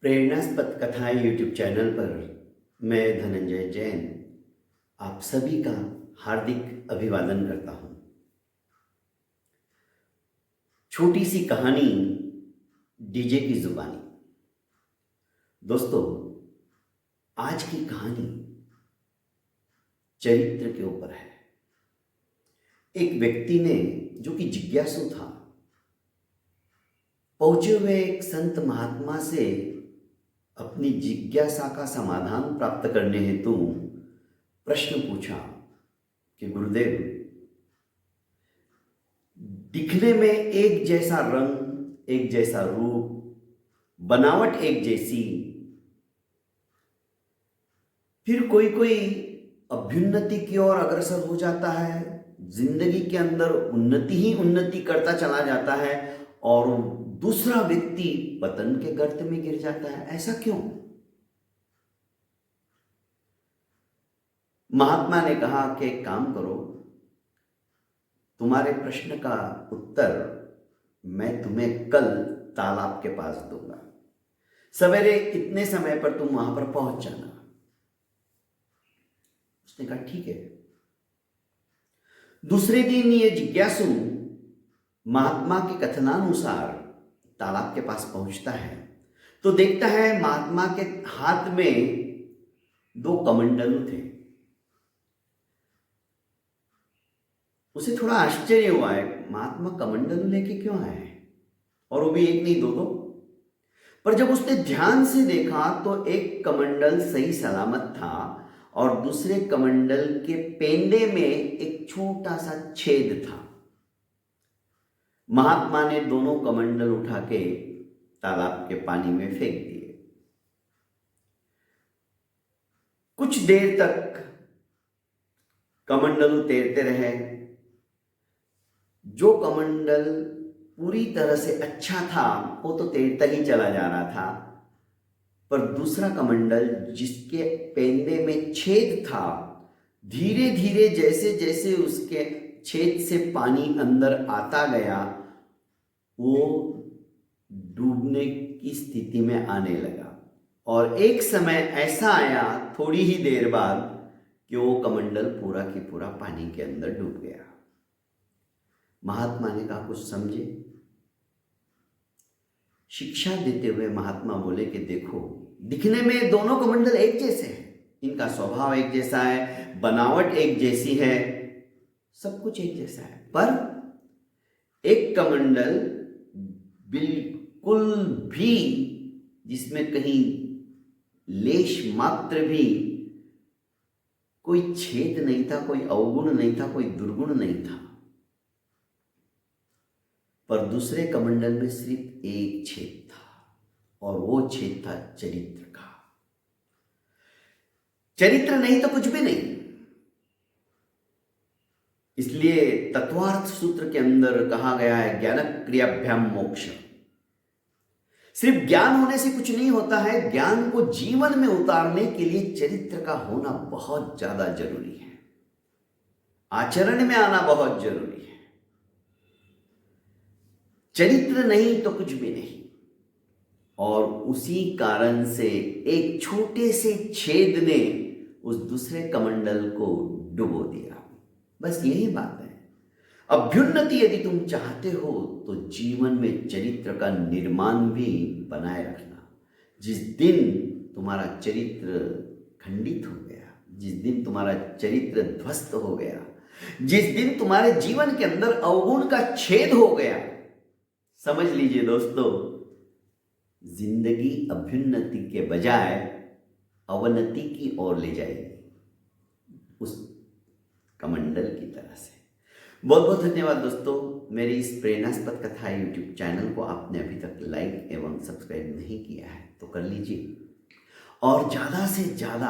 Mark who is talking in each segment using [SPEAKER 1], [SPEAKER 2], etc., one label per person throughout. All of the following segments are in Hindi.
[SPEAKER 1] प्रेरणास्पद कथाएं यूट्यूब चैनल पर मैं धनंजय जैन आप सभी का हार्दिक अभिवादन करता हूं। छोटी सी कहानी डीजे की जुबानी। दोस्तों, आज की कहानी चरित्र के ऊपर है। एक व्यक्ति ने, जो कि जिज्ञासु था, पहुंचे हुए एक संत महात्मा से अपनी जिज्ञासा का समाधान प्राप्त करने हेतु प्रश्न पूछा कि गुरुदेव, दिखने में एक जैसा रंग, एक जैसा रूप, बनावट एक जैसी, फिर कोई कोई अभ्युन्नति की ओर अग्रसर हो जाता है, जिंदगी के अंदर उन्नति ही उन्नति करता चला जाता है और दूसरा व्यक्ति पतन के गर्त में गिर जाता है। ऐसा क्यों? महात्मा ने कहा कि एक काम करो, तुम्हारे प्रश्न का उत्तर मैं तुम्हें कल तालाब के पास दूंगा। सवेरे इतने समय पर तुम वहां पर पहुंच जाना। उसने कहा ठीक है। दूसरे दिन ये जिज्ञासु महात्मा के कथनानुसार तालाब के पास पहुंचता है तो देखता है महात्मा के हाथ में 2 कमंडलू थे। उसे थोड़ा आश्चर्य हुआ है, महात्मा कमंडलू लेके क्यों आए हैं, और वो भी एक नहीं 2। पर जब उसने ध्यान से देखा तो एक कमंडल सही सलामत था और दूसरे कमंडल के पेंडे में एक छोटा सा छेद था। महात्मा ने दोनों कमंडल उठा के तालाब के पानी में फेंक दिए। कुछ देर तक कमंडल तैरते रहे। जो कमंडल पूरी तरह से अच्छा था वो तो तैरता ही चला जा रहा था, पर दूसरा कमंडल जिसके पेंदे में छेद था, धीरे धीरे जैसे जैसे उसके छेद से पानी अंदर आता गया, वो डूबने की स्थिति में आने लगा। और एक समय ऐसा आया थोड़ी ही देर बाद कि वो कमंडल पूरा की पूरा पानी के अंदर डूब गया। महात्मा ने कहा कुछ समझे? शिक्षा देते हुए महात्मा बोले कि देखो, दिखने में दोनों कमंडल एक जैसे हैं, इनका स्वभाव एक जैसा है, बनावट एक जैसी है, सब कुछ एक जैसा है, पर एक कमंडल बिल्कुल भी, जिसमें कहीं लेश मात्र भी कोई छेद नहीं था, कोई अवगुण नहीं था, कोई दुर्गुण नहीं था, पर दूसरे कमंडल में सिर्फ एक छेद था और वो छेद था चरित्र का। चरित्र नहीं तो कुछ भी नहीं। इसलिए तत्वार्थ सूत्र के अंदर कहा गया है ज्ञान क्रियाभ्याम मोक्ष। सिर्फ ज्ञान होने से कुछ नहीं होता है, ज्ञान को जीवन में उतारने के लिए चरित्र का होना बहुत ज्यादा जरूरी है, आचरण में आना बहुत जरूरी है। चरित्र नहीं तो कुछ भी नहीं। और उसी कारण से एक छोटे से छेद ने उस दूसरे कमंडल को डुबो दिया। बस यही बात है। अभ्युन्नति यदि तुम चाहते हो तो जीवन में चरित्र का निर्माण भी बनाए रखना। जिस दिन तुम्हारा चरित्र खंडित हो गया, जिस दिन तुम्हारा चरित्र ध्वस्त हो गया, जिस दिन तुम्हारे जीवन के अंदर अवगुण का छेद हो गया, समझ लीजिए दोस्तों, जिंदगी अभ्युन्नति के बजाय अवनति की ओर ले जाएगी, उस कमंडल की तरह से। बहुत बहुत धन्यवाद दोस्तों। मेरी इस प्रेरणास्पद कथा यूट्यूब चैनल को आपने अभी तक लाइक एवं सब्सक्राइब नहीं किया है तो कर लीजिए और ज़्यादा से ज़्यादा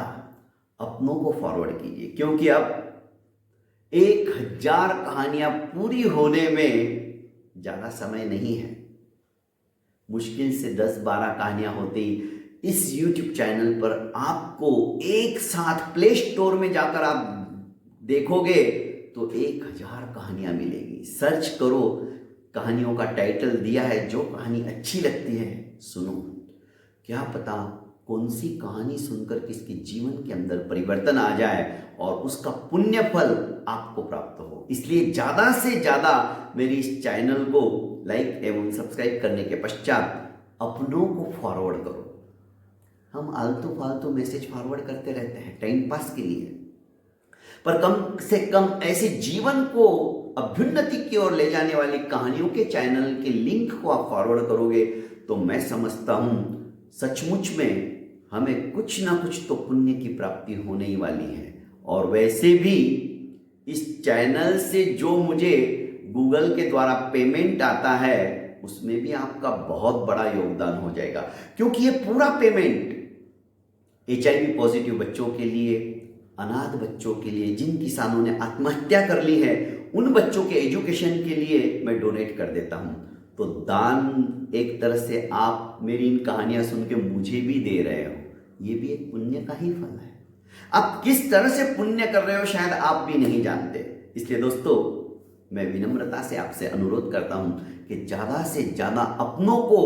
[SPEAKER 1] अपनों को फॉरवर्ड कीजिए, क्योंकि अब 1000 कहानियां पूरी होने में ज़्यादा समय नहीं है। मुश्किल से 10-12 कहानियां होती इस YouTube चैनल पर आपको एक साथ प्ले स्टोर में जाकर आप देखोगे तो 1000 कहानियां मिलेगी। सर्च करो, कहानियों का टाइटल दिया है, जो कहानी अच्छी लगती है सुनो, क्या पता कौन सी कहानी सुनकर किसके जीवन के अंदर परिवर्तन आ जाए और उसका पुण्य फल आपको प्राप्त हो। इसलिए ज़्यादा से ज़्यादा मेरी इस चैनल को लाइक एवं सब्सक्राइब करने के पश्चात अपनों को फॉरवर्ड करो। हम आलतू फालतू मैसेज फॉरवर्ड करते रहते हैं टाइम पास के लिए, पर कम से कम ऐसे जीवन को अभ्युन्नति की ओर ले जाने वाली कहानियों के चैनल के लिंक को आप फॉरवर्ड करोगे तो मैं समझता हूं सचमुच में हमें कुछ ना कुछ तो पुण्य की प्राप्ति होने ही वाली है। और वैसे भी इस चैनल से जो मुझे गूगल के द्वारा पेमेंट आता है उसमें भी आपका बहुत बड़ा योगदान हो जाएगा, क्योंकि ये पूरा पेमेंट HIV पॉजिटिव बच्चों के लिए, अनाथ बच्चों के लिए, जिन किसानों ने आत्महत्या कर ली है उन बच्चों के एजुकेशन के लिए मैं डोनेट कर देता हूं। तो दान एक तरह से आप मेरी इन कहानियां सुन के मुझे भी दे रहे हो, ये भी एक पुण्य का ही फल है। आप किस तरह से पुण्य कर रहे हो शायद आप भी नहीं जानते। इसलिए दोस्तों मैं विनम्रता से आपसे अनुरोध करता हूं कि ज़्यादा से ज़्यादा अपनों को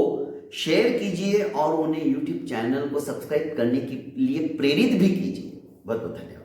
[SPEAKER 1] शेयर कीजिए और उन्हें YouTube चैनल को सब्सक्राइब करने के लिए प्रेरित भी कीजिए। बहुत बहुत धन्यवाद।